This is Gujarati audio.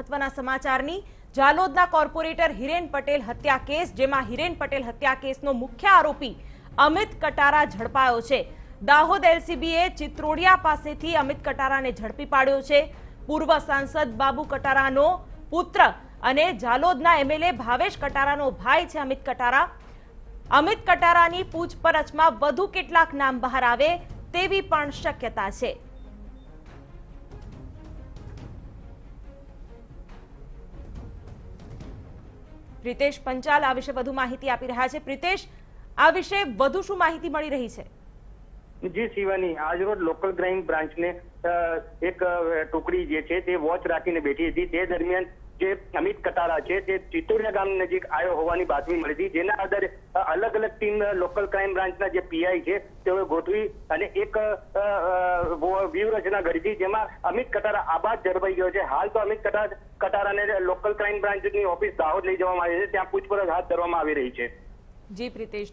મહત્વના સમાચારની જાલોદના કોર્પોરેટર હિરેન પટેલ હત્યા કેસ, જેમાં હિરેન પટેલ હત્યા કેસનો મુખ્ય આરોપી અમિત કટારા ઝડપાયો છે। દાહોદ એલસીબીએ ચિત્રોડિયા પાસેથી અમિત કટારાને ઝડપી પાડ્યો છે। પૂર્વ સાંસદ બાબુ કટારાનો પુત્ર અને જાલોદના એમએલએ ભાવેશ કટારાનો ભાઈ છે અમિત કટારા। અમિત કટારાની પૂછપરછમાં વધુ કેટલાક નામ બહાર આવે તેવી પણ શક્યતા છે। પ્રિતેશ પંચાલ આ વિશે વધુ માહિતી આપી રહ્યા છે। પ્રિતેશ, આ વિશે વધુ શું માહિતી મળી રહી છે? જી શિવાની, આજરોજ લોકલ ક્રાઇમ બ્રાન્ચને એક ટુકડી જે છે તે વોચ રાખીને બેઠી હતી। તે દરમિયાન જે અમિત કટારા છે તે ચિત્તોડિયા ગામ નજીક આવ્યો હોવાની બાતમી મળી હતી, જેના આધારે અલગ અલગ ટીમ લોકલ ક્રાઇમ બ્રાન્ચના જે પીઆઈ છે તેઓએ ગોઠવી અને એક વ્યૂહરચના ઘડી હતી, જેમાં અમિત કટારા આબાદ ઝડપાઈ ગયો છે। હાલ તો અમિત કટારાને લોકલ ક્રાઇમ બ્રાન્ચની ઓફિસ દાહોદ લઈ જવામાં આવી છે, ત્યાં પૂછપરછ હાથ ધરવામાં આવી રહી છે। જી પ્રિતેશ।